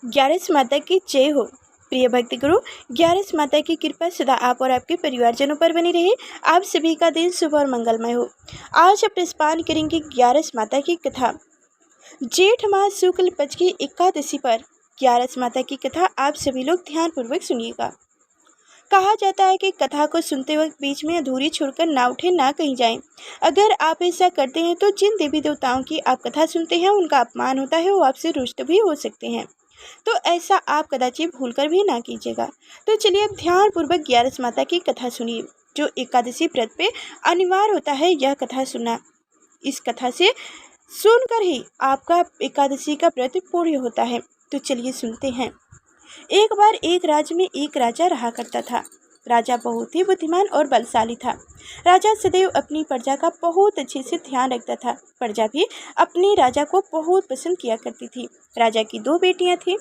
ग्यारस माता की जय हो। प्रिय भक्ति गुरु, ग्यारस माता की कृपा सदा आप और आपके परिवारजनों पर बनी रहे। आप सभी का दिन शुभ और मंगलमय हो। आज हम प्रस्तान करेंगे ग्यारस माता की कथा। जेठ माह शुक्ल पक्ष की एकादशी पर ग्यारस माता की कथा आप सभी लोग ध्यान पूर्वक सुनिएगा। कहा जाता है कि कथा को सुनते वक्त बीच में अधूरी छोड़कर ना उठे, ना कहीं जाएं। अगर आप ऐसा करते हैं तो जिन देवी देवताओं की आप कथा सुनते हैं उनका अपमान होता है, वो आपसे रुष्ट भी हो सकते हैं। तो ऐसा आप कदाचित भूलकर भी ना कीजिएगा। तो चलिए अब ध्यान पूर्वक ग्यारस माता की कथा सुनिए, जो एकादशी व्रत पे अनिवार्य होता है यह कथा सुनना। इस कथा से सुनकर ही आपका एकादशी का व्रत पूर्ण होता है। तो चलिए सुनते हैं। एक बार एक राज्य में एक राजा रहा करता था। राजा बहुत ही बुद्धिमान और बलशाली था। राजा सदैव अपनी प्रजा का बहुत अच्छे से ध्यान रखता था। प्रजा भी अपने राजा को बहुत पसंद किया करती थी। राजा की 2 बेटियां थीं।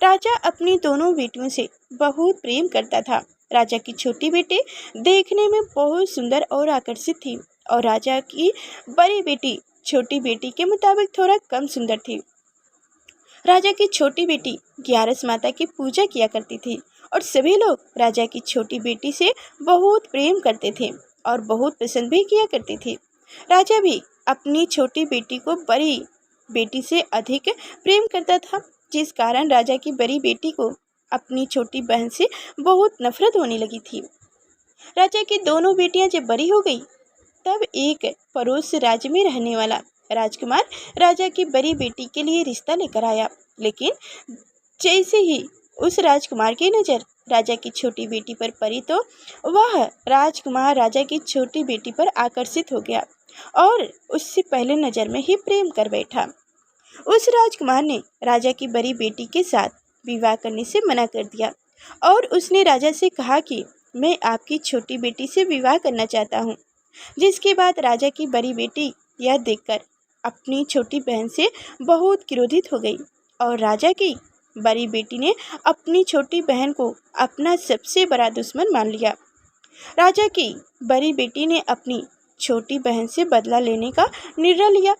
राजा अपनी दोनों बेटियों से बहुत प्रेम करता था। राजा की छोटी बेटी देखने में बहुत सुंदर और आकर्षित थी और राजा की बड़ी बेटी छोटी बेटी के मुताबिक थोड़ा कम सुंदर थी। राजा की छोटी बेटी ग्यारस माता की पूजा किया करती थी और सभी लोग राजा की छोटी बेटी से बहुत प्रेम करते थे और बहुत पसंद भी किया करती थी। राजा भी अपनी छोटी बेटी को बड़ी बेटी से अधिक प्रेम करता था, जिस कारण राजा की बड़ी बेटी को अपनी छोटी बहन से बहुत नफरत होने लगी थी। राजा की दोनों बेटियां जब बड़ी हो गई, तब एक पड़ोस राज्य में रहने वाला राजकुमार राजा की बड़ी बेटी के लिए रिश्ता लेकर आया। लेकिन जैसे ही उस राजकुमार की नज़र राजा की छोटी बेटी पर पड़ी, तो वह राजकुमार राजा की छोटी बेटी पर आकर्षित हो गया और उससे पहले नज़र में ही प्रेम कर बैठा। उस राजकुमार ने राजा की बड़ी बेटी के साथ विवाह करने से मना कर दिया और उसने राजा से कहा कि मैं आपकी छोटी बेटी से विवाह करना चाहता हूँ। जिसके बाद राजा की बड़ी बेटी यह देखकर अपनी छोटी बहन से बहुत क्रोधित हो गई और राजा की बड़ी बेटी ने अपनी छोटी बहन को अपना सबसे बड़ा दुश्मन मान लिया। राजा की बड़ी बेटी ने अपनी छोटी बहन से बदला लेने का निर्णय लिया,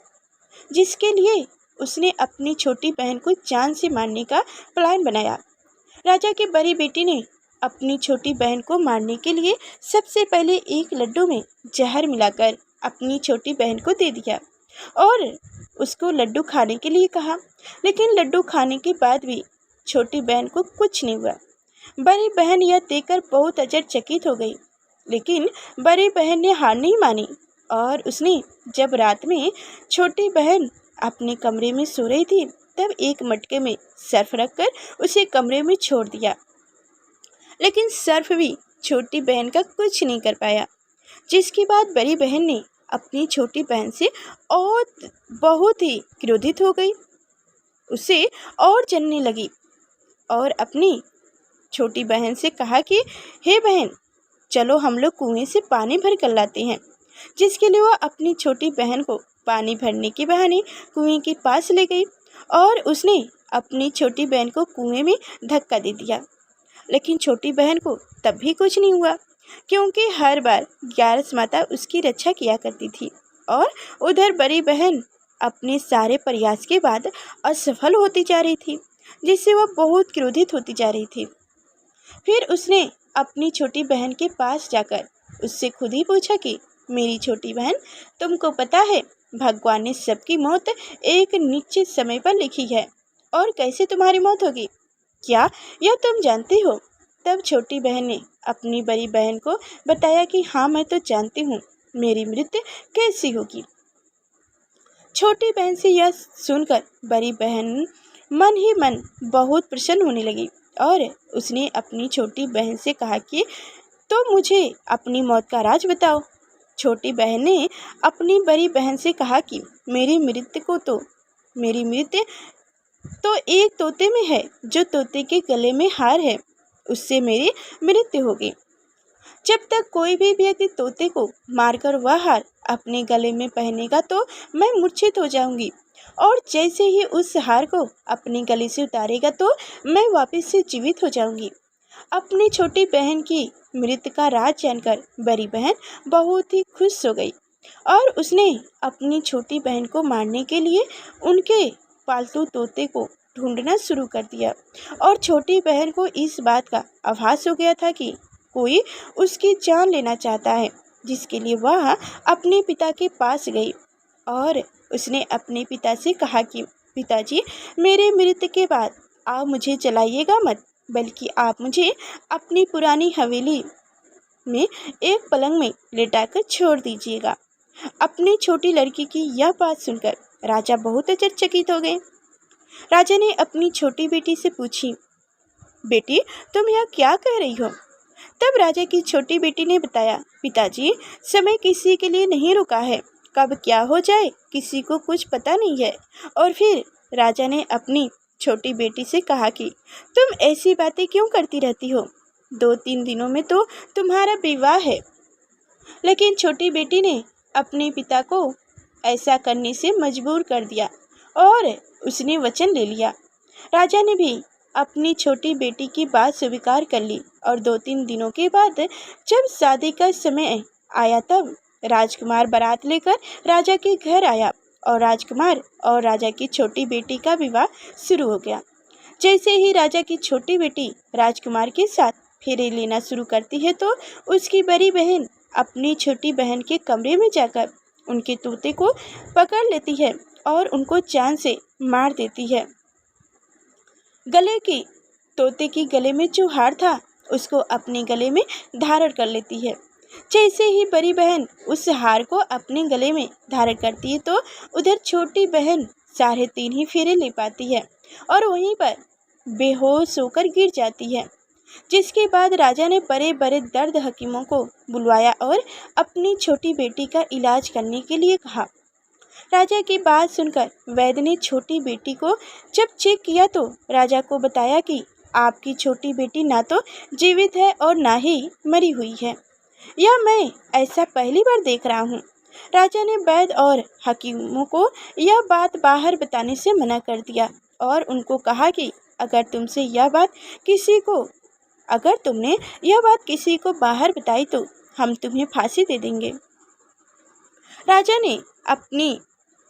जिसके लिए उसने अपनी छोटी बहन को जान से मारने का प्लान बनाया। राजा की बड़ी बेटी ने अपनी छोटी बहन को मारने के लिए सबसे पहले एक लड्डू में जहर मिलाकर अपनी छोटी बहन को दे दिया और उसको लड्डू खाने के लिए कहा। लेकिन लड्डू खाने के बाद भी छोटी बहन को कुछ नहीं हुआ। बड़ी बहन यह देखकर बहुत आश्चर्यचकित हो गई, लेकिन बड़ी बहन ने हार नहीं मानी और उसने जब रात में छोटी बहन अपने कमरे में सो रही थी, तब एक मटके में सर्फ रखकर उसे कमरे में छोड़ दिया। लेकिन सर्फ भी छोटी बहन का कुछ नहीं कर पाया, जिसके बाद बड़ी बहन ने अपनी छोटी बहन से और बहुत ही क्रोधित हो गई, उसे और जलने लगी और अपनी छोटी बहन से कहा कि हे बहन, चलो हम लोग कुएं से पानी भर कर लाते हैं। जिसके लिए वह अपनी छोटी बहन को पानी भरने के बहाने कुएं के पास ले गई और उसने अपनी छोटी बहन को कुएं में धक्का दे दिया। लेकिन छोटी बहन को तब भी कुछ नहीं हुआ, क्योंकि हर बार ग्यारस माता उसकी रक्षा किया करती थी और उधर बड़ी बहन अपने सारे प्रयास के बाद असफल होती जा रही थी, जिससे वह बहुत क्रोधित होती जा रही थी। फिर उसने अपनी छोटी बहन के पास जाकर उससे खुद ही पूछा कि मेरी छोटी बहन, तुमको पता है भगवान ने सबकी मौत एक निश्चित समय पर लिखी है और कैसे तुम्हारी मौत होगी, क्या यह तुम जानती हो? तब छोटी बहन ने अपनी बड़ी बहन को बताया कि हाँ, मैं तो जानती हूँ मेरी मृत्यु कैसी होगी। छोटी बहन से यह सुनकर बड़ी बहन मन ही मन बहुत प्रसन्न होने लगी और उसने अपनी छोटी बहन से कहा कि तो मुझे अपनी मौत का राज बताओ। छोटी बहन ने अपनी बड़ी बहन से कहा कि मेरी मृत्यु तो एक तोते में है, जो तोते के गले में हार है, उससे मेरी मृत्यु होगी। जब तक कोई भी व्यक्ति तोते को मारकर वह हार अपने गले में पहनेगा तो मैं मूर्छित हो जाऊंगी और जैसे ही उस हार को अपने गले से उतारेगा तो मैं वापस से जीवित हो जाऊंगी। अपनी छोटी बहन की मृत्यु का राज जानकर बड़ी बहन बहुत ही खुश हो गई और उसने अपनी छोटी बहन को मारने के लिए उनके पालतू तोते को ढूंढना शुरू कर दिया और छोटी बहन को इस बात का आभास हो गया था कि कोई उसकी जान लेना चाहता है, जिसके लिए वह अपने पिता के पास गई और उसने अपने पिता से कहा कि पिताजी, मेरे मृत्यु के बाद आप मुझे जलाइएगा मत, बल्कि आप मुझे अपनी पुरानी हवेली में एक पलंग में लेटाकर छोड़ दीजिएगा। अपनी छोटी लड़की की यह बात सुनकर राजा बहुत आश्चर्यचकित हो गए। राजा ने अपनी छोटी बेटी से पूछी, बेटी, तुम यह क्या कह रही हो? तब राजा की छोटी बेटी ने बताया, पिताजी, समय किसी के लिए नहीं रुका है, कब क्या हो जाए किसी को कुछ पता नहीं है। और फिर राजा ने अपनी छोटी बेटी से कहा कि तुम ऐसी बातें क्यों करती रहती हो? 2-3 दिनों में तो तुम्हारा विवाह है। लेकिन छोटी बेटी ने अपने पिता को ऐसा करने से मजबूर कर दिया और उसने वचन ले लिया। राजा ने भी अपनी छोटी बेटी की बात स्वीकार कर ली और 2-3 दिनों के बाद जब शादी का समय आया तब राजकुमार बारात लेकर राजा के घर आया और राजकुमार और राजा की छोटी बेटी का विवाह शुरू हो गया। जैसे ही राजा की छोटी बेटी राजकुमार के साथ फेरे लेना शुरू करती है तो उसकी बड़ी बहन अपनी छोटी बहन के कमरे में जाकर उनके तोते को पकड़ लेती है और उनको जान से मार देती है। तोते की गले में जो हार था उसको अपने गले में धारण कर लेती है। जैसे ही बड़ी बहन उस हार को अपने गले में धारण करती है तो उधर छोटी बहन 3.5 ही फेरे ले पाती है और वहीं पर बेहोश होकर गिर जाती है। जिसके बाद राजा ने बड़े बड़े दर्द हकीमों को बुलवाया और अपनी छोटी बेटी का इलाज करने के लिए कहा। राजा की बात सुनकर वैद्य ने छोटी बेटी को जब चेक किया तो राजा को बताया कि आपकी छोटी बेटी ना तो जीवित है और ना ही मरी हुई है। यह मैं ऐसा पहली बार देख रहा हूँ। राजा ने वैद्य और हकीमों को यह बात बाहर बताने से मना कर दिया और उनको कहा कि अगर तुमने यह बात किसी को बाहर बताई तो हम तुम्हें फांसी दे देंगे। राजा ने अपनी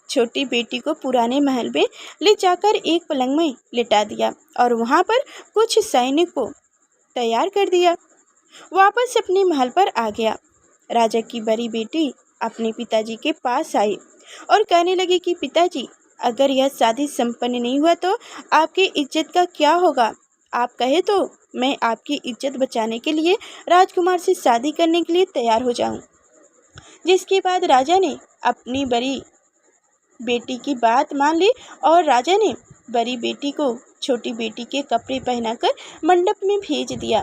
छोटी बेटी को पुराने महल में ले जाकर एक पलंग में लिटा दिया और वहां पर कुछ सैनिक को तैयार कर दिया। वापस अपने महल पर आ गया। राजा की बड़ी बेटी अपने पिताजी के पास आई और कहने लगी कि पिताजी, अगर यह शादी संपन्न नहीं हुआ तो आपकी इज्जत का क्या होगा? आप कहे तो मैं आपकी इज्जत बचाने के लिए राजकुमार से शादी करने के लिए तैयार हो जाऊं। जिसके बाद राजा ने अपनी बड़ी बेटी की बात मान ली और राजा ने बड़ी बेटी को छोटी बेटी के कपड़े पहनाकर मंडप में भेज दिया।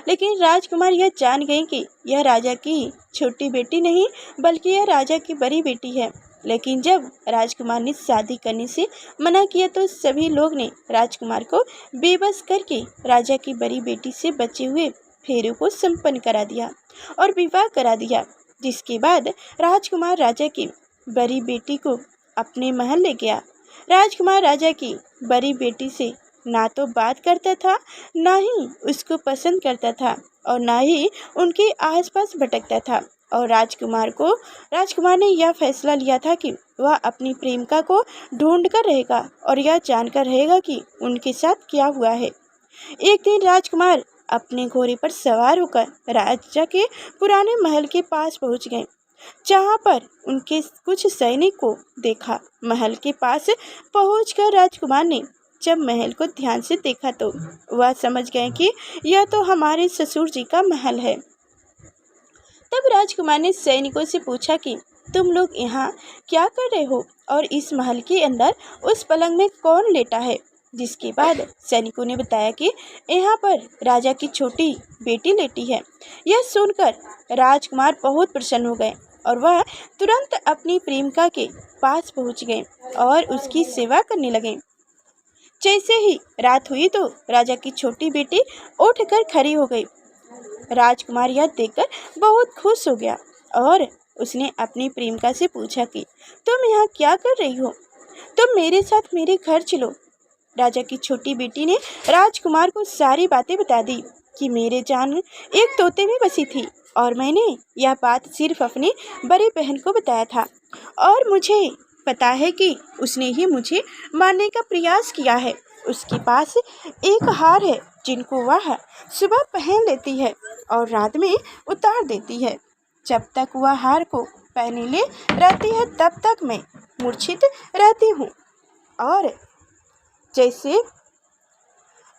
लेकिन राजकुमार यह जान गए कि यह राजा की छोटी बेटी नहीं बल्कि यह राजा की बड़ी बेटी है। लेकिन जब राजकुमार ने शादी करने से मना किया तो सभी लोग ने राजकुमार को बेबस करके राजा की बड़ी बेटी से बचे हुए फेरों को संपन्न करा दिया और विवाह करा दिया। जिसके बाद राजकुमार राजा की बड़ी बेटी को अपने महल ले गया। राजकुमार राजा की बड़ी बेटी से ना तो बात करता था, ना ही उसको पसंद करता था और ना ही उनके आसपास भटकता था। और राजकुमार ने यह फैसला लिया था कि वह अपनी प्रेमिका को ढूंढ कर रहेगा और यह जानकर रहेगा कि उनके साथ क्या हुआ है। एक दिन राजकुमार अपने घोड़े पर सवार होकर राजा के पुराने महल के पास पहुंच गए, जहां पर उनके कुछ सैनिक को देखा। महल के पास पहुंचकर राजकुमार ने जब महल को ध्यान से देखा तो वह समझ गए कि यह तो हमारे ससुर जी का महल है। तब राजकुमार ने सैनिकों से पूछा कि तुम लोग यहाँ क्या कर रहे हो और इस महल के अंदर उस पलंग में कौन लेटा है? जिसके बाद सैनिकों ने बताया कि यहाँ पर राजा की छोटी बेटी लेटी है। यह सुनकर राजकुमार बहुत प्रसन्न हो गए और वह तुरंत अपनी प्रेमिका के पास पहुँच गए और उसकी सेवा करने लगे। जैसे ही रात हुई तो राजा की छोटी बेटी उठकर खड़ी हो गई। राजकुमार यह देखकर बहुत खुश हो गया और उसने अपनी प्रेमिका से पूछा कि तुम यहाँ क्या कर रही हो? तुम मेरे साथ मेरे घर चलो। राजा की छोटी बेटी ने राजकुमार को सारी बातें बता दी कि मेरे जान एक तोते में बसी थी और मैंने यह बात सिर्फ अपनी बड़ी बहन को बताया था और मुझे पता है कि उसने ही मुझे मारने का प्रयास किया है। उसके पास एक हार है जिनको वह सुबह पहन लेती है और रात में उतार देती है। जब तक वह हार को पहने ले रहती है तब तक मैं मूर्छित रहती हूँ और जैसे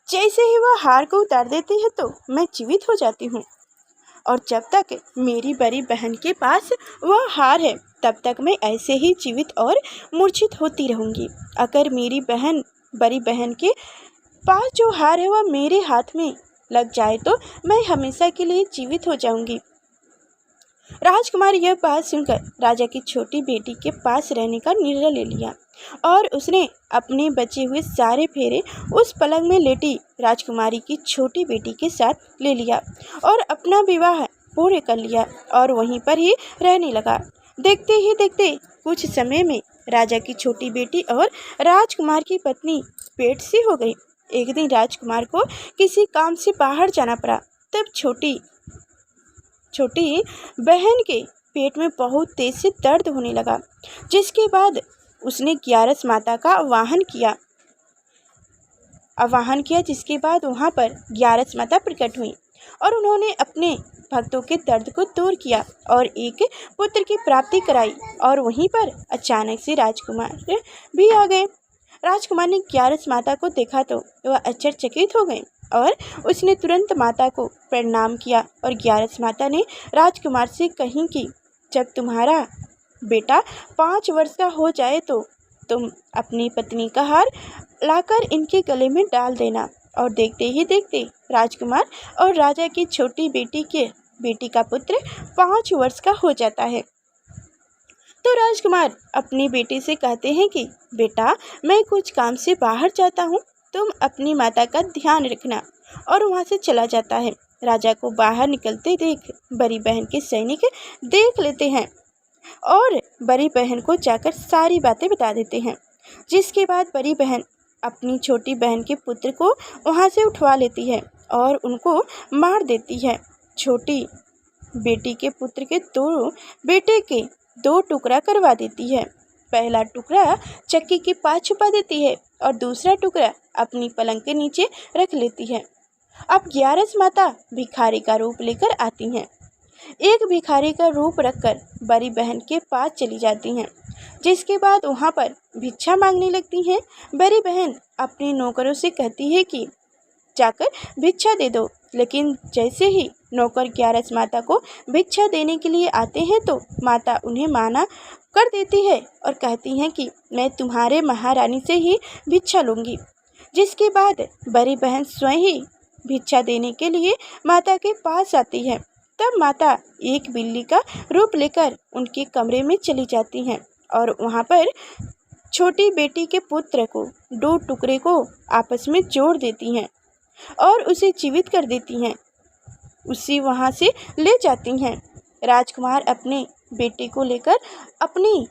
जैसे ही वह हार को उतार देती है तो मैं जीवित हो जाती हूँ। और जब तक मेरी बड़ी बहन के पास वह हार है तब तक मैं ऐसे ही जीवित और मूर्छित होती रहूँगी। अगर मेरी बड़ी बहन के पास जो हार है वह मेरे हाथ में लग जाए तो मैं हमेशा के लिए जीवित हो जाऊंगी। राजकुमार यह बात सुनकर राजा की छोटी बेटी के पास रहने का निर्णय ले लिया और उसने अपने बचे हुए सारे फेरे उस पलंग में लेटी राजकुमारी की छोटी बेटी के साथ ले लिया और अपना विवाह पूरे कर लिया और वहीं पर ही रहने लगा। देखते ही देखते कुछ समय में राजा की छोटी बेटी और राजकुमार की पत्नी पेट सी हो गई। एक दिन राजकुमार को किसी काम से बाहर जाना पड़ा। तब छोटी बहन के पेट में बहुत तेज से दर्द होने लगा, जिसके बाद उसने ग्यारस माता का आवाहन किया जिसके बाद वहां पर ग्यारस माता प्रकट हुई और उन्होंने अपने भक्तों के दर्द को दूर किया और एक पुत्र की प्राप्ति कराई। और वहीं पर अचानक से राजकुमार भी आ गए। राजकुमार ने ग्यारस माता को देखा तो वह आश्चर्यचकित हो गए और उसने तुरंत माता को प्रणाम किया और ग्यारस माता ने राजकुमार से कही कि जब तुम्हारा बेटा 5 वर्ष का हो जाए तो तुम अपनी पत्नी का हार लाकर इनके गले में डाल देना। और देखते ही देखते राजकुमार और राजा की छोटी बेटी का पुत्र 5 वर्ष का हो जाता है। तो राजकुमार अपनी बेटी से कहते हैं कि बेटा, मैं कुछ काम से बाहर जाता हूँ, तुम अपनी माता का ध्यान रखना। और वहाँ से चला जाता है। राजा को बाहर निकलते देख बड़ी बहन के सैनिक देख लेते हैं और बड़ी बहन को जाकर सारी बातें बता देते हैं, जिसके बाद बड़ी बहन अपनी छोटी बहन के पुत्र को वहाँ से उठवा लेती है और उनको मार देती है। छोटी बेटी के पुत्र के बेटे के 2 टुकड़ा करवा देती है। पहला टुकड़ा चक्की के पास छुपा देती है और दूसरा टुकड़ा अपनी पलंग के नीचे रख लेती है। अब ग्यारस माता भिखारी का रूप लेकर आती हैं। एक भिखारी का रूप रखकर बड़ी बहन के पास चली जाती हैं, जिसके बाद वहाँ पर भिक्षा मांगने लगती हैं। बड़ी बहन अपने नौकरों से कहती है कि जाकर भिक्षा दे दो, लेकिन जैसे ही नौकर ग्यारस माता को भिक्षा देने के लिए आते हैं तो माता उन्हें मना कर देती है और कहती हैं कि मैं तुम्हारे महारानी से ही भिक्षा लूँगी। जिसके बाद बड़ी बहन स्वयं ही भिक्षा देने के लिए माता के पास आती है। तब माता एक बिल्ली का रूप लेकर उनके कमरे में चली जाती हैं और वहाँ पर छोटी बेटी के पुत्र को 2 टुकड़े को आपस में जोड़ देती हैं और उसे जीवित कर देती हैं। उसे वहाँ से ले जाती हैं। राजकुमार अपने बेटे को लेकर अपनी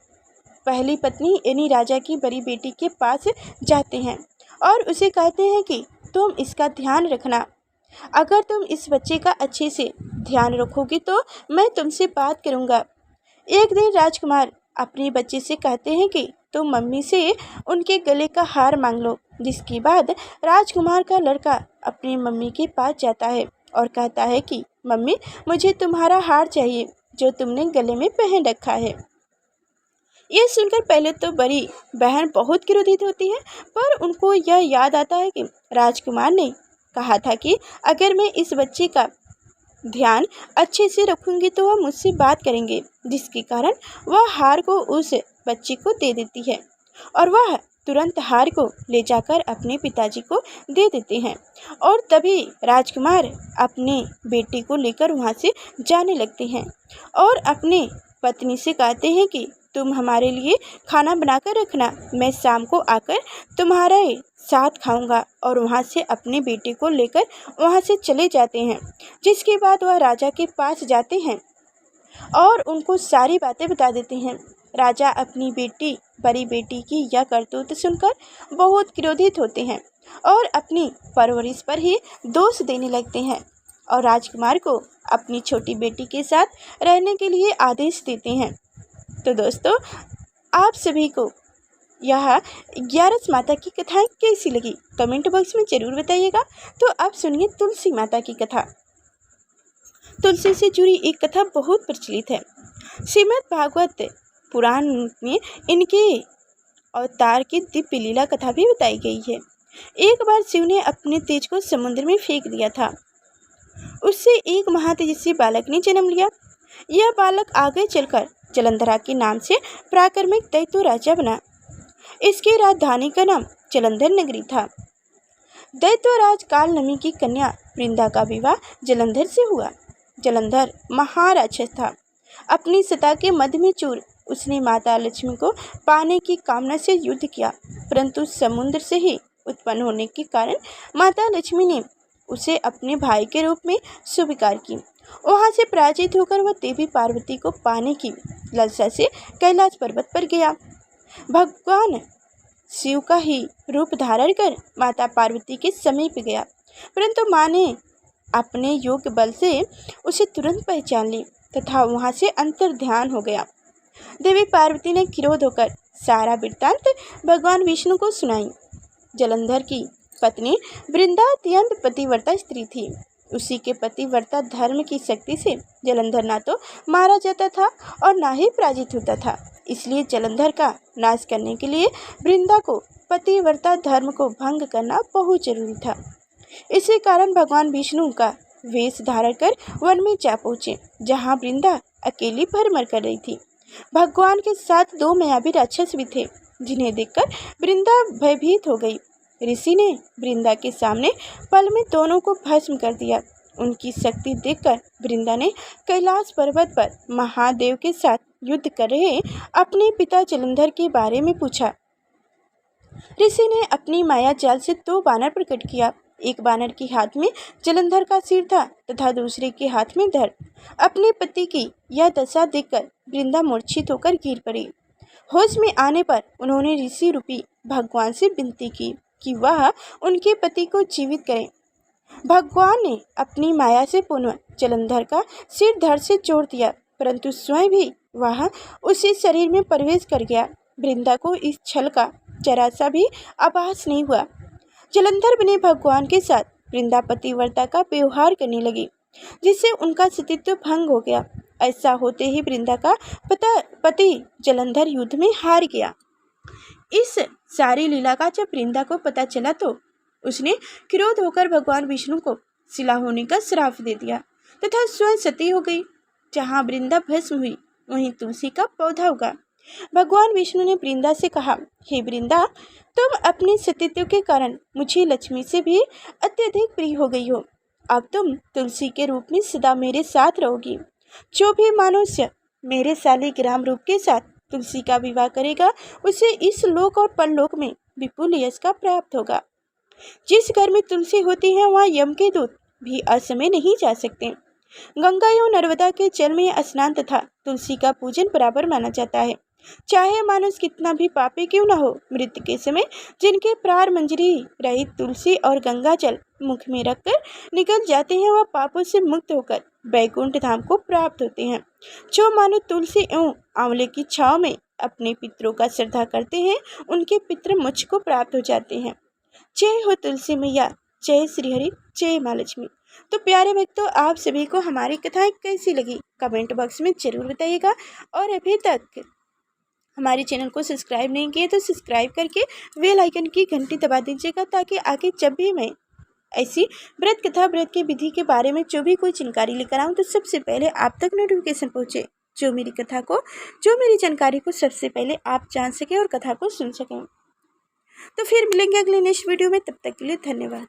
पहली पत्नी यानी राजा की बड़ी बेटी के पास जाते हैं और उसे कहते हैं कि तुम इसका ध्यान रखना। अगर तुम इस बच्चे का अच्छे से ध्यान रखोगी तो मैं तुमसे बात करूँगा। एक दिन राजकुमार अपने बच्चे से कहते हैं कि तुम मम्मी से उनके गले का हार मांग लो। जिसके बाद राजकुमार का लड़का अपनी मम्मी के पास जाता है और कहता है कि मम्मी, मुझे तुम्हारा हार चाहिए जो तुमने गले में पहन रखा है। ये सुनकर पहले तो बड़ी बहन बहुत क्रोधित होती है, पर उनको यह याद आता है कि राजकुमार ने कहा था कि अगर मैं इस बच्चे का ध्यान अच्छे से रखूंगी तो वह मुझसे बात करेंगे, जिसके कारण वह हार को उस बच्चे को दे देती है और वह तुरंत हार को ले जाकर अपने पिताजी को दे देते हैं। और तभी राजकुमार अपने बेटे को लेकर वहाँ से जाने लगते हैं और अपने पत्नी से कहते हैं कि तुम हमारे लिए खाना बनाकर रखना, मैं शाम को आकर तुम्हारे साथ खाऊंगा। और वहाँ से अपने बेटे को लेकर वहाँ से चले जाते हैं। जिसके बाद वह राजा के पास जाते हैं और उनको सारी बातें बता देते हैं। राजा अपनी बड़ी बेटी की यह करतूत सुनकर बहुत क्रोधित होते हैं और अपनी परवरिश पर ही दोष देने लगते हैं और राजकुमार को अपनी छोटी बेटी के साथ रहने के लिए आदेश देते हैं। तो दोस्तों, आप सभी को यह 11 माता की कथाएं कैसी लगी कमेंट बॉक्स में जरूर बताइएगा। तो आप सुनिए तुलसी माता की कथा। तुलसी से जुड़ी एक कथा बहुत प्रचलित है। श्रीमद् भागवत पुराण में इनके अवतार की दिव्य लीला कथा भी बताई गई है। एक बार शिव ने अपने तेज को समुद्र में फेंक दिया था। उससे एक महातेजस्वी बालक ने जन्म लिया। यह बालक आगे चलकर जलंधरा के नाम से प्राक्रमिक दैत्य राजा बना। इसकी राजधानी का नाम जलंधर नगरी था। दैत्यराज कालनेमी की कन्या वृंदा का विवाह जलंधर से हुआ। जलंधर महाराक्षस था। अपनी सत्ता के मध्य में चूर उसने माता लक्ष्मी को पाने की कामना से युद्ध किया, परंतु समुद्र से ही उत्पन्न होने के कारण माता लक्ष्मी ने उसे अपने भाई के रूप में स्वीकार की। वहां से पराजित होकर वह देवी पार्वती को पाने की लालसा से कैलाश पर्वत पर गया। भगवान शिव का ही रूप धारण कर माता पार्वती के समीप गया, परंतु माँ ने अपने योग बल से उसे तुरंत पहचान ली तथा वहां से अंतर ध्यान हो गया। देवी पार्वती ने क्रोध होकर सारा वृत्तांत भगवान विष्णु को सुनाई। जलंधर की पत्नी वृंदा अत्यंत पतिव्रता स्त्री थी। उसी के पतिव्रता धर्म की शक्ति से जलंधर ना तो मारा जाता था और ना ही पराजित होता था। इसलिए जलंधर का नाश करने के लिए वृंदा को पतिव्रता धर्म को भंग करना बहुत जरूरी था। इसी कारण भगवान विष्णु का वेश धारण कर वन में जा पहुँचे, जहाँ वृंदा अकेली भ्रमण कर रही थी। भगवान के साथ 2 मायावी राक्षस भी थे, जिन्हें देखकर वृंदा भयभीत हो गई। ऋषि ने वृंदा के सामने पल में दोनों को भस्म कर दिया। उनकी शक्ति देखकर वृंदा ने कैलाश पर्वत पर महादेव के साथ युद्ध कर रहे अपने पिता जलंधर के बारे में पूछा। ऋषि ने अपनी माया जाल से 2 बानर प्रकट किया। एक बानर के हाथ में जलंधर का सिर था तथा दूसरे के हाथ में धड़। अपने पति की यह दशा देखकर वृंदा मूर्छित होकर गिर पड़ी। होश में आने पर उन्होंने ऋषि रूपी भगवान से विनती की कि वह उनके पति को जीवित करें। भगवान ने अपनी माया से पुनः जलंधर का सिर धड़ से जोड़ दिया, परंतु स्वयं भी वह उसी शरीर में प्रवेश कर गया। वृंदा को इस छल का जरा सा भी आभास नहीं हुआ। जलंधर बने भगवान के साथ वृंदा पतिव्रता का व्यवहार करने लगी, जिससे उनका सतीत्व भंग हो गया। ऐसा होते ही वृंदा का पति जलंधर युद्ध में हार गया। इस सारी लीला का जब वृंदा को पता चला तो उसने क्रोध होकर भगवान विष्णु को शिला होने का श्राप दे दिया तथा स्वयं सती हो गई। जहाँ वृंदा भस्म हुई वहीं तुलसी का पौधा उगा। भगवान विष्णु ने वृंदा से कहा, हे वृंदा, तुम अपने सतीत्व के कारण मुझे लक्ष्मी से भी अत्यधिक प्रिय हो गई हो। अब तुम तुलसी के रूप में सदा मेरे साथ रहोगी। जो भी मनुष्य मेरे शालिग्राम रूप के साथ तुलसी का विवाह करेगा उसे इस लोक और परलोक में विपुल यश का प्राप्त होगा। जिस घर में तुलसी होती है वहाँ यम के दूत भी असमय नहीं जा सकते। गंगा एवं नर्मदा के जल में स्नान तथा तुलसी का पूजन बराबर माना जाता है। चाहे मानुष कितना भी पापी क्यों न हो, मृत्यु के समय जिनके प्राण मंजरी रहित तुलसी और गंगा जल मुख में रखकर निकल जाते हैं, वह पापों से मुक्त होकर वैकुंठ धाम को प्राप्त होते हैं। जो मानव तुलसी एवं आंवले की छांव में अपने पितरों का श्रद्धा करते हैं, उनके पितृ मोक्ष को प्राप्त हो जाते हैं। जय हो तुलसी मैया, जय श्री हरि, जय माँ लक्ष्मी। तो प्यारे भक्तों, आप सभी को हमारी कथाएं कैसी लगी कमेंट बॉक्स में जरूर बताइएगा। और अभी तक हमारे चैनल को सब्सक्राइब नहीं किए तो सब्सक्राइब करके बेल आइकन की घंटी दबा दीजिएगा, ताकि आगे जब भी मैं ऐसी व्रत कथा व्रत के विधि के बारे में जो भी कोई जानकारी लेकर आऊँ तो सबसे पहले आप तक नोटिफिकेशन पहुँचे। जो मेरी जानकारी को सबसे पहले आप जान सकें और कथा को सुन सकें। तो फिर मिलेंगे अगले नेक्स्ट वीडियो में, तब तक के लिए धन्यवाद।